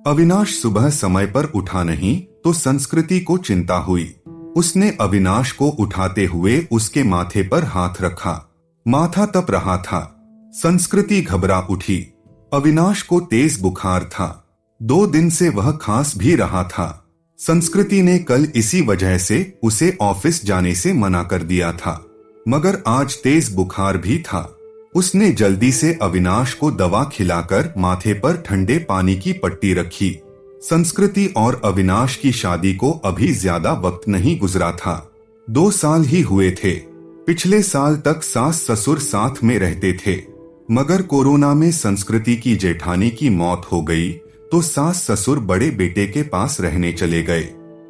अविनाश सुबह समय पर उठा नहीं तो संस्कृति को चिंता हुई। उसने अविनाश को उठाते हुए उसके माथे पर हाथ रखा। माथा तप रहा था। संस्कृति घबरा उठी। अविनाश को तेज बुखार था। 2 दिन से वह खांस भी रहा था। संस्कृति ने कल इसी वजह से उसे ऑफिस जाने से मना कर दिया था, मगर आज तेज बुखार भी था। उसने जल्दी से अविनाश को दवा खिलाकर माथे पर ठंडे पानी की पट्टी रखी। संस्कृति और अविनाश की शादी को अभी ज्यादा वक्त नहीं गुजरा था। 2 साल ही हुए थे। पिछले साल तक सास ससुर साथ में रहते थे, मगर कोरोना में संस्कृति की जेठानी की मौत हो गई तो सास ससुर बड़े बेटे के पास रहने चले गए।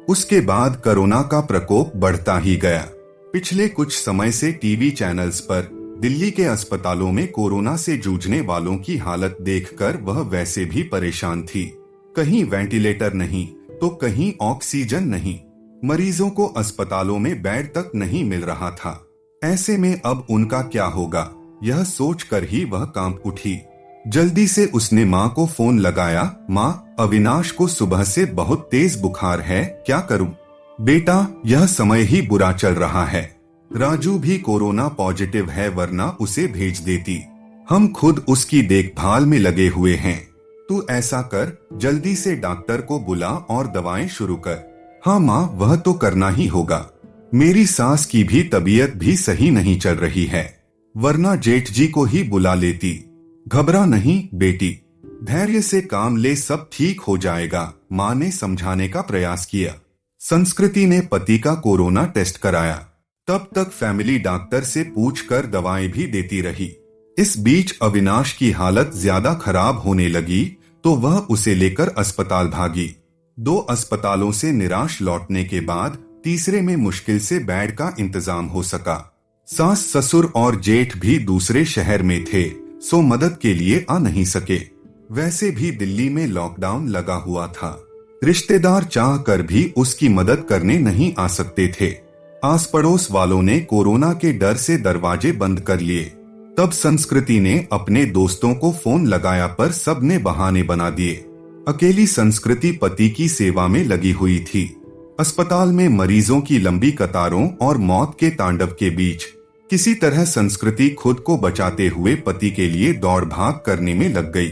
उसके बाद कोरोना का प्रकोप बढ़ता ही गया। पिछले कुछ समय से टीवी चैनल्स पर दिल्ली के अस्पतालों में कोरोना से जूझने वालों की हालत देखकर वह वैसे भी परेशान थी। कहीं वेंटिलेटर नहीं तो कहीं ऑक्सीजन नहीं। मरीजों को अस्पतालों में बेड तक नहीं मिल रहा था। ऐसे में अब उनका क्या होगा, यह सोचकर ही वह कांप उठी। जल्दी से उसने माँ को फोन लगाया। माँ, अविनाश को सुबह से बहुत तेज बुखार है, क्या करूँ? बेटा, यह समय ही बुरा चल रहा है। राजू भी कोरोना पॉजिटिव है, वरना उसे भेज देती। हम खुद उसकी देखभाल में लगे हुए हैं। तू ऐसा कर, जल्दी से डॉक्टर को बुला और दवाएं शुरू कर। हाँ माँ, वह तो करना ही होगा। मेरी सास की भी तबीयत भी सही नहीं चल रही है, वरना जेठ जी को ही बुला लेती। घबरा नहीं बेटी, धैर्य से काम ले, सब ठीक हो जाएगा, माँ ने समझाने का प्रयास किया। संस्कृति ने पति का कोरोना टेस्ट कराया। तब तक फैमिली डॉक्टर से पूछकर दवाएं भी देती रही। इस बीच अविनाश की हालत ज्यादा खराब होने लगी तो वह उसे लेकर अस्पताल भागी। 2 अस्पतालों से निराश लौटने के बाद तीसरे में मुश्किल से बेड का इंतजाम हो सका। सास ससुर और जेठ भी दूसरे शहर में थे, सो मदद के लिए आ नहीं सके। वैसे भी दिल्ली में लॉकडाउन लगा हुआ था। रिश्तेदार चाह कर भी उसकी मदद करने नहीं आ सकते थे। आस पड़ोस वालों ने कोरोना के डर से दरवाजे बंद कर लिए। तब संस्कृति ने अपने दोस्तों को फोन लगाया, पर सबने बहाने बना दिए। अकेली संस्कृति पति की सेवा में लगी हुई थी। अस्पताल में मरीजों की लंबी कतारों और मौत के तांडव के बीच किसी तरह संस्कृति खुद को बचाते हुए पति के लिए दौड़ भाग करने में लग गई।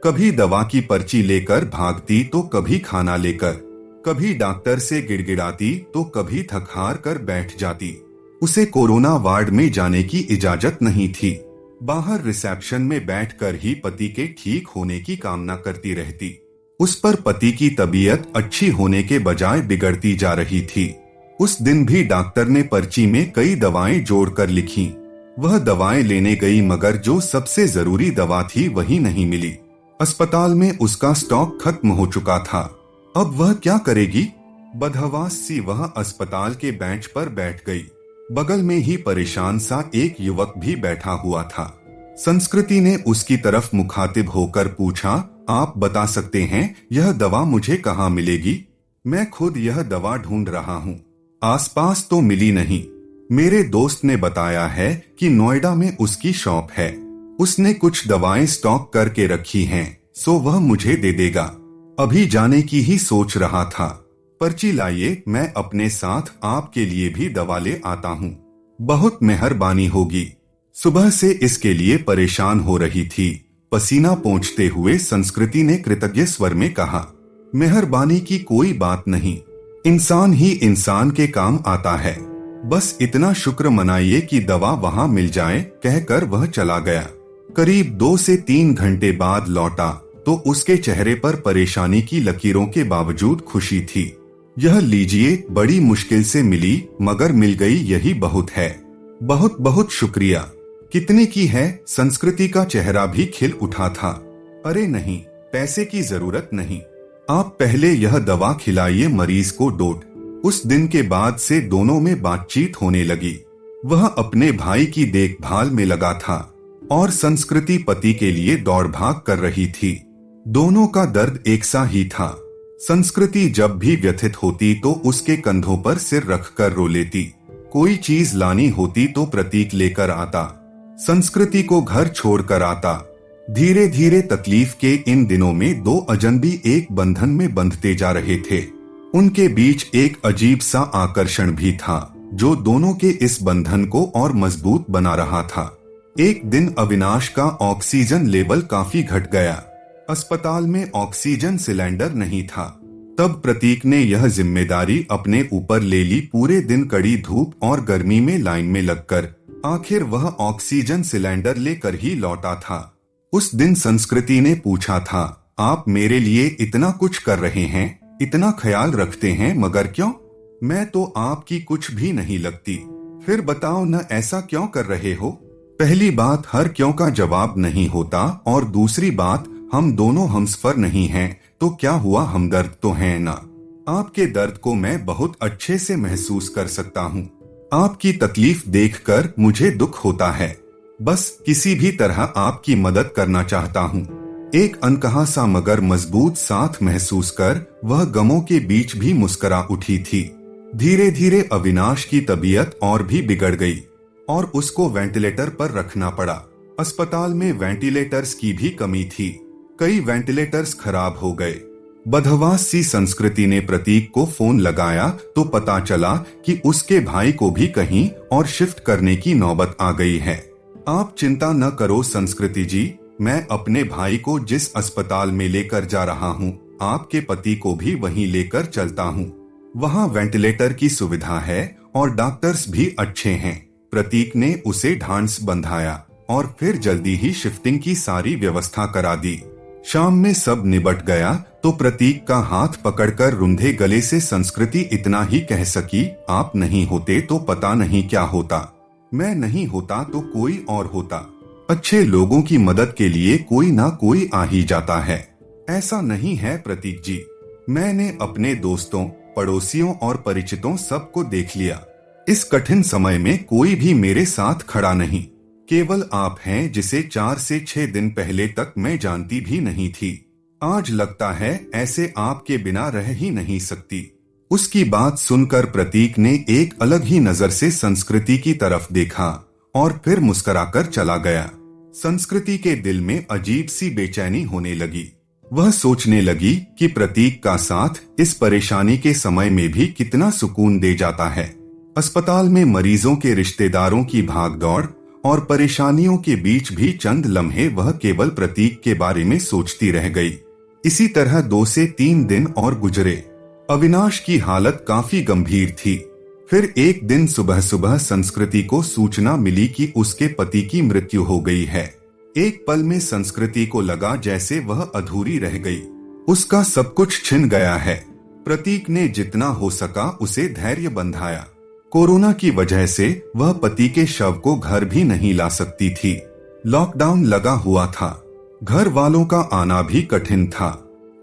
कभी दवा की पर्ची लेकर भागती तो कभी खाना लेकर, कभी डॉक्टर से गिड़गिड़ाती तो कभी थक हार कर बैठ जाती। उसे कोरोना वार्ड में जाने की इजाजत नहीं थी। बाहर रिसेप्शन में बैठकर ही पति के ठीक होने की कामना करती रहती। उस पर पति की तबीयत अच्छी होने के बजाय बिगड़ती जा रही थी। उस दिन भी डॉक्टर ने पर्ची में कई दवाएं जोड़कर लिखी। वह दवाएं लेने गई, मगर जो सबसे जरूरी दवा थी वही नहीं मिली। अस्पताल में उसका स्टॉक खत्म हो चुका था। अब वह क्या करेगी? बदहवास सी वह अस्पताल के बेंच पर बैठ गई। बगल में ही परेशान सा एक युवक भी बैठा हुआ था। संस्कृति ने उसकी तरफ मुखातिब होकर पूछा, आप बता सकते हैं यह दवा मुझे कहाँ मिलेगी? मैं खुद यह दवा ढूंढ रहा हूँ, आसपास तो मिली नहीं। मेरे दोस्त ने बताया है कि नोएडा में उसकी शॉप है। उसने कुछ दवाएं स्टॉक करके रखी हैं, सो वह मुझे दे देगा। अभी जाने की ही सोच रहा था। पर्ची लाइए, मैं अपने साथ आपके लिए भी दवा ले आता हूँ। बहुत मेहरबानी होगी। सुबह से इसके लिए परेशान हो रही थी। पसीना पोंछते हुए संस्कृति ने कृतज्ञ स्वर में कहा, मेहरबानी की कोई बात नहीं, इंसान ही इंसान के काम आता है। बस इतना शुक्र मनाइए कि दवा वहाँ मिल जाए, कहकर वह चला गया। करीब 2 से 3 घंटे बाद लौटा तो उसके चेहरे पर परेशानी की लकीरों के बावजूद खुशी थी। यह लीजिए, बड़ी मुश्किल से मिली, मगर मिल गई, यही बहुत है। बहुत बहुत शुक्रिया। कितने की है? संस्कृति का चेहरा भी खिल उठा था। अरे नहीं, पैसे की जरूरत नहीं, आप पहले यह दवा खिलाइए मरीज को डोट। उस दिन के बाद से दोनों में बातचीत होने लगी। वह अपने भाई की देखभाल में लगा था और संस्कृति पति के लिए दौड़ भाग कर रही थी। दोनों का दर्द एक सा ही था। संस्कृति जब भी व्यथित होती तो उसके कंधों पर सिर रखकर रो लेती। कोई चीज लानी होती तो प्रतीक लेकर आता। संस्कृति को घर छोड़कर आता। धीरे धीरे तकलीफ के इन दिनों में दो अजनबी एक बंधन में बंधते जा रहे थे। उनके बीच एक अजीब सा आकर्षण भी था जो दोनों के इस बंधन को और मजबूत बना रहा था। एक दिन अविनाश का ऑक्सीजन लेवल काफी घट गया। अस्पताल में ऑक्सीजन सिलेंडर नहीं था। तब प्रतीक ने यह जिम्मेदारी अपने ऊपर ले ली। पूरे दिन कड़ी धूप और गर्मी में लाइन में लगकर आखिर वह ऑक्सीजन सिलेंडर लेकर ही लौटा था। उस दिन संस्कृति ने पूछा था, आप मेरे लिए इतना कुछ कर रहे हैं, इतना ख्याल रखते हैं, मगर क्यों? मैं तो आपकी कुछ भी नहीं लगती। फिर बताओ न, ऐसा क्यों कर रहे हो? पहली बात, हर क्यों का जवाब नहीं होता, और दूसरी बात, हम दोनों हमसफर नहीं हैं, तो क्या हुआ, हमदर्द तो हैं ना। आपके दर्द को मैं बहुत अच्छे से महसूस कर सकता हूँ। आपकी तकलीफ देखकर मुझे दुख होता है। बस किसी भी तरह आपकी मदद करना चाहता हूँ। एक अनकहा सा मगर मजबूत साथ महसूस कर वह गमों के बीच भी मुस्कुरा उठी थी। धीरे धीरे अविनाश की तबीयत और भी बिगड़ गई और उसको वेंटिलेटर पर रखना पड़ा। अस्पताल में वेंटिलेटर्स की भी कमी थी। कई वेंटिलेटर्स खराब हो गए। बदहवास सी संस्कृति ने प्रतीक को फोन लगाया तो पता चला कि उसके भाई को भी कहीं और शिफ्ट करने की नौबत आ गई है। आप चिंता न करो संस्कृति जी, मैं अपने भाई को जिस अस्पताल में लेकर जा रहा हूँ, आपके पति को भी वहीं लेकर चलता हूँ। वहाँ वेंटिलेटर की सुविधा है और डॉक्टर्स भी अच्छे हैं। प्रतीक ने उसे ढांढस बंधाया और फिर जल्दी ही शिफ्टिंग की सारी व्यवस्था करा दी। शाम में सब निबट गया तो प्रतीक का हाथ पकड़कर रुंधे गले से संस्कृति इतना ही कह सकी, आप नहीं होते तो पता नहीं क्या होता। मैं नहीं होता तो कोई और होता। अच्छे लोगों की मदद के लिए कोई ना कोई आ ही जाता है। ऐसा नहीं है प्रतीक जी, मैंने अपने दोस्तों, पड़ोसियों और परिचितों सबको देख लिया। इस कठिन समय में कोई भी मेरे साथ खड़ा नहीं। केवल आप हैं जिसे 4 से 6 दिन पहले तक मैं जानती भी नहीं थी। आज लगता है ऐसे आपके बिना रह ही नहीं सकती। उसकी बात सुनकर प्रतीक ने एक अलग ही नजर से संस्कृति की तरफ देखा और फिर मुस्कुराकर चला गया। संस्कृति के दिल में अजीब सी बेचैनी होने लगी। वह सोचने लगी कि प्रतीक का साथ इस परेशानी के समय में भी कितना सुकून दे जाता है। अस्पताल में मरीजों के रिश्तेदारों की भागदौड़ और परेशानियों के बीच भी चंद लम्हे वह केवल प्रतीक के बारे में सोचती रह गई। इसी तरह 2 से 3 दिन और गुजरे। अविनाश की हालत काफी गंभीर थी। फिर एक दिन सुबह सुबह संस्कृति को सूचना मिली कि उसके पति की मृत्यु हो गई है। एक पल में संस्कृति को लगा जैसे वह अधूरी रह गई। उसका सब कुछ छिन गया है। प्रतीक ने जितना हो सका उसे धैर्य बंधाया। कोरोना की वजह से वह पति के शव को घर भी नहीं ला सकती थी। लॉकडाउन लगा हुआ था। घर वालों का आना भी कठिन था।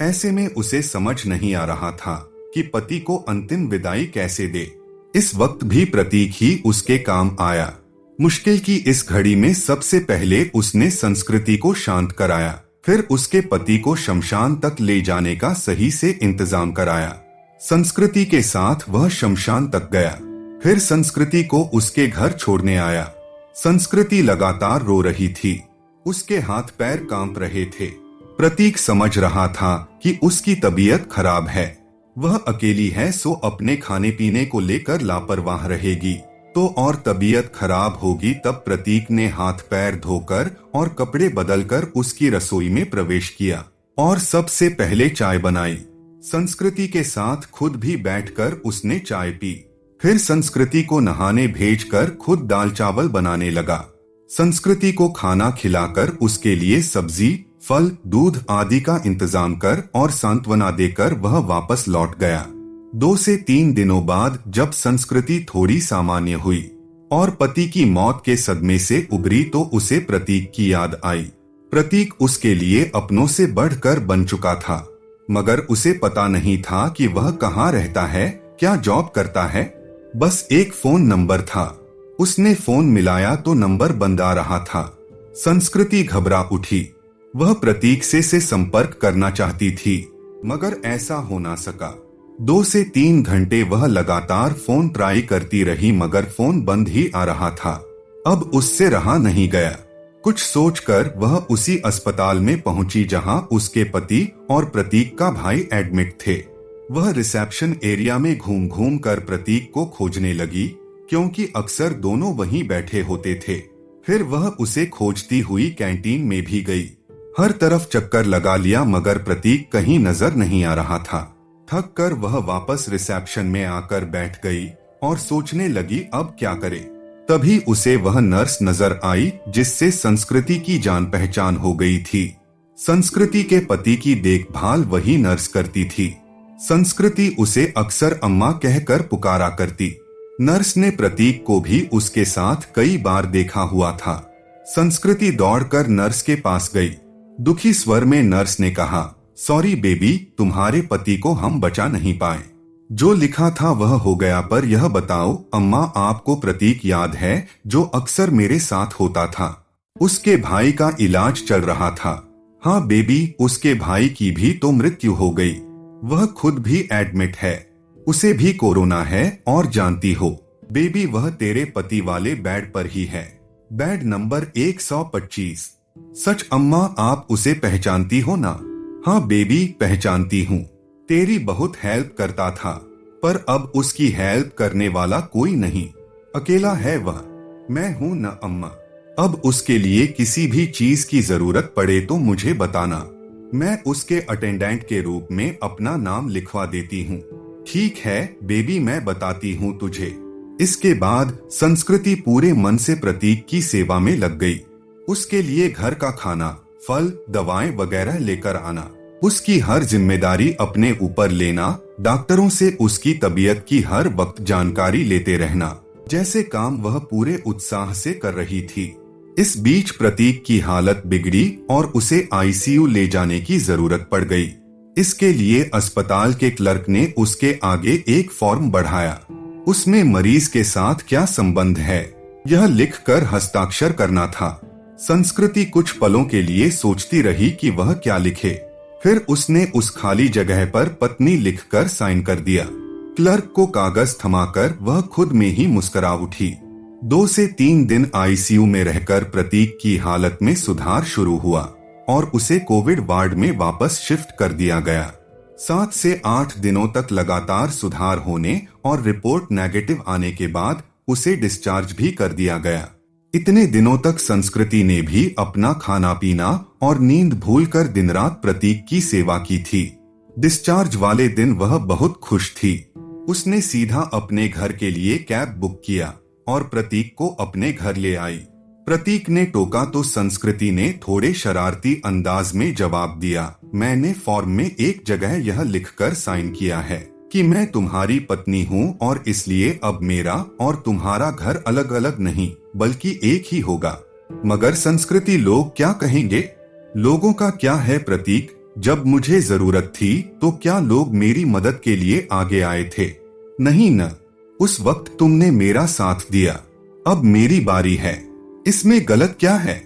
ऐसे में उसे समझ नहीं आ रहा था कि पति को अंतिम विदाई कैसे दे। इस वक्त भी प्रतीक ही उसके काम आया। मुश्किल की इस घड़ी में सबसे पहले उसने संस्कृति को शांत कराया, फिर उसके पति को शमशान तक ले जाने का सही से इंतजाम कराया। संस्कृति के साथ वह शमशान तक गया, फिर संस्कृति को उसके घर छोड़ने आया। संस्कृति लगातार रो रही थी। उसके हाथ पैर कांप रहे थे। प्रतीक समझ रहा था कि उसकी तबीयत खराब है। वह अकेली है, सो अपने खाने पीने को लेकर लापरवाह रहेगी तो और तबीयत खराब होगी। तब प्रतीक ने हाथ पैर धोकर और कपड़े बदलकर उसकी रसोई में प्रवेश किया और सबसे पहले चाय बनाई। संस्कृति के साथ खुद भी बैठकर उसने चाय पी। फिर संस्कृति को नहाने भेजकर खुद दाल चावल बनाने लगा। संस्कृति को खाना खिलाकर उसके लिए सब्जी, फल, दूध आदि का इंतजाम कर और सांत्वना देकर वह वापस लौट गया। 2 से 3 दिनों बाद जब संस्कृति थोड़ी सामान्य हुई और पति की मौत के सदमे से उभरी तो उसे प्रतीक की याद आई। प्रतीक उसके लिए अपनों से बढ़कर बन चुका था, मगर उसे पता नहीं था कि वह कहाँ रहता है, क्या जॉब करता है। बस एक फोन नंबर था। उसने फोन मिलाया तो नंबर बंद आ रहा था। संस्कृति घबरा उठी। वह प्रतीक से संपर्क करना चाहती थी, मगर ऐसा हो ना सका। 2 से 3 घंटे वह लगातार फोन ट्राई करती रही, मगर फोन बंद ही आ रहा था। अब उससे रहा नहीं गया। कुछ सोचकर वह उसी अस्पताल में पहुंची जहां उसके पति और प्रतीक का भाई एडमिट थे। वह रिसेप्शन एरिया में घूम घूम कर प्रतीक को खोजने लगी, क्योंकि अक्सर दोनों वहीं बैठे होते थे। फिर वह उसे खोजती हुई कैंटीन में भी गई। हर तरफ चक्कर लगा लिया, मगर प्रतीक कहीं नजर नहीं आ रहा था। थक कर वह वापस रिसेप्शन में आकर बैठ गई और सोचने लगी अब क्या करे। तभी उसे वह नर्स नजर आई जिससे संस्कृति की जान पहचान हो गई थी। संस्कृति के पति की देखभाल वही नर्स करती थी। संस्कृति उसे अक्सर अम्मा कहकर पुकारा करती। नर्स ने प्रतीक को भी उसके साथ कई बार देखा हुआ था। संस्कृति दौड़कर नर्स के पास गई। दुखी स्वर में नर्स ने कहा, सॉरी बेबी, तुम्हारे पति को हम बचा नहीं पाए। जो लिखा था वह हो गया, पर यह बताओ अम्मा, आपको प्रतीक याद है जो अक्सर मेरे साथ होता था? उसके भाई का इलाज चल रहा था। हाँ बेबी, उसके भाई की भी तो मृत्यु हो गई। वह खुद भी एडमिट है, उसे भी कोरोना है। और जानती हो बेबी, वह तेरे पति वाले बेड पर ही है, बेड नंबर 125। सच अम्मा, आप उसे पहचानती हो ना? हाँ बेबी, पहचानती हूँ। तेरी बहुत हेल्प करता था, पर अब उसकी हेल्प करने वाला कोई नहीं, अकेला है वह। मैं हूँ न अम्मा। अब उसके लिए किसी भी चीज की जरूरत पड़े तो मुझे बताना, मैं उसके अटेंडेंट के रूप में अपना नाम लिखवा देती हूँ। ठीक है बेबी, मैं बताती हूँ तुझे। इसके बाद संस्कृति पूरे मन से प्रतीक की सेवा में लग गई। उसके लिए घर का खाना, फल, दवाएं वगैरह लेकर आना, उसकी हर जिम्मेदारी अपने ऊपर लेना, डॉक्टरों से उसकी तबीयत की हर वक्त जानकारी लेते रहना, जैसे काम वह पूरे उत्साह से कर रही थी। इस बीच प्रतीक की हालत बिगड़ी और उसे आईसीयू ले जाने की जरूरत पड़ गई। इसके लिए अस्पताल के क्लर्क ने उसके आगे एक फॉर्म बढ़ाया। उसमें मरीज के साथ क्या संबंध है यह लिखकर हस्ताक्षर करना था। संस्कृति कुछ पलों के लिए सोचती रही कि वह क्या लिखे। फिर उसने उस खाली जगह पर पत्नी लिखकर साइन कर दिया। क्लर्क को कागज थमाकर वह खुद में ही मुस्कुरा उठी। 2 से 3 दिन आईसीयू में रहकर प्रतीक की हालत में सुधार शुरू हुआ और उसे कोविड वार्ड में वापस शिफ्ट कर दिया गया। 7 से 8 दिनों तक लगातार सुधार होने और रिपोर्ट नेगेटिव आने के बाद उसे डिस्चार्ज भी कर दिया गया। इतने दिनों तक संस्कृति ने भी अपना खाना पीना और नींद भूलकर दिन रात प्रतीक की सेवा की थी। डिस्चार्ज वाले दिन वह बहुत खुश थी। उसने सीधा अपने घर के लिए कैब बुक किया और प्रतीक को अपने घर ले आई। प्रतीक ने टोका तो संस्कृति ने थोड़े शरारती अंदाज में जवाब दिया, मैंने फॉर्म में एक जगह यह लिखकर साइन किया है कि मैं तुम्हारी पत्नी हूँ और इसलिए अब मेरा और तुम्हारा घर अलग अलग नहीं बल्कि एक ही होगा। मगर संस्कृति, लोग क्या कहेंगे? लोगों का क्या है प्रतीक, जब मुझे जरूरत थी तो क्या लोग मेरी मदद के लिए आगे आए थे? नहीं न, उस वक्त तुमने मेरा साथ दिया। अब मेरी बारी है, इसमें गलत क्या है?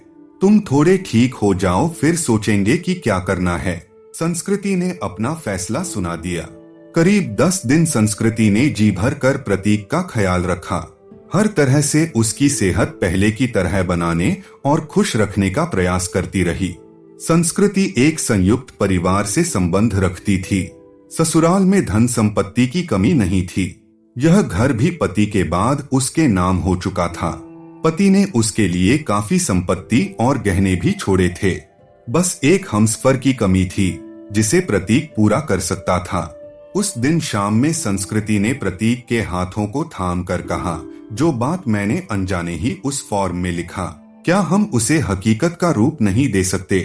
तुम थोड़े ठीक हो जाओ, फिर सोचेंगे कि क्या करना है। संस्कृति ने अपना फैसला सुना दिया। करीब 10 दिन संस्कृति ने जी भर कर प्रतीक का ख्याल रखा। हर तरह से उसकी सेहत पहले की तरह बनाने और खुश रखने का प्रयास करती रही। संस्कृति एक संयुक्त परिवार से संबंध रखती थी। ससुराल में धन संपत्ति की कमी नहीं थी। यह घर भी पति के बाद उसके नाम हो चुका था। पति ने उसके लिए काफी संपत्ति और गहने भी छोड़े थे। बस एक हमसफर की कमी थी जिसे प्रतीक पूरा कर सकता था। उस दिन शाम में संस्कृति ने प्रतीक के हाथों को थाम कर कहा, जो बात मैंने अनजाने ही उस फॉर्म में लिखा, क्या हम उसे हकीकत का रूप नहीं दे सकते?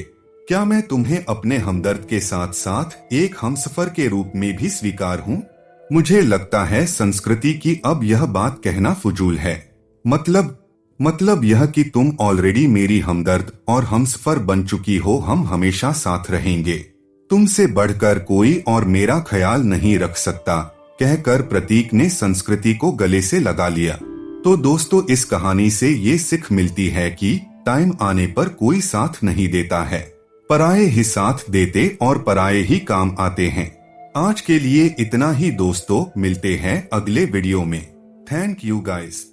क्या मैं तुम्हें अपने हमदर्द के साथ साथ एक हमसफर के रूप में भी स्वीकार हूँ? मुझे लगता है संस्कृति की अब यह बात कहना फजूल है। मतलब यह कि तुम ऑलरेडी मेरी हमदर्द और हमसफर बन चुकी हो। हम हमेशा साथ रहेंगे। तुमसे बढ़कर कोई और मेरा ख्याल नहीं रख सकता, कहकर प्रतीक ने संस्कृति को गले से लगा लिया। तो दोस्तों, इस कहानी से ये सीख मिलती है कि टाइम आने पर कोई साथ नहीं देता है। पराये ही साथ देते और पराये ही काम आते हैं। आज के लिए इतना ही दोस्तों, मिलते हैं अगले वीडियो में। Thank you guys.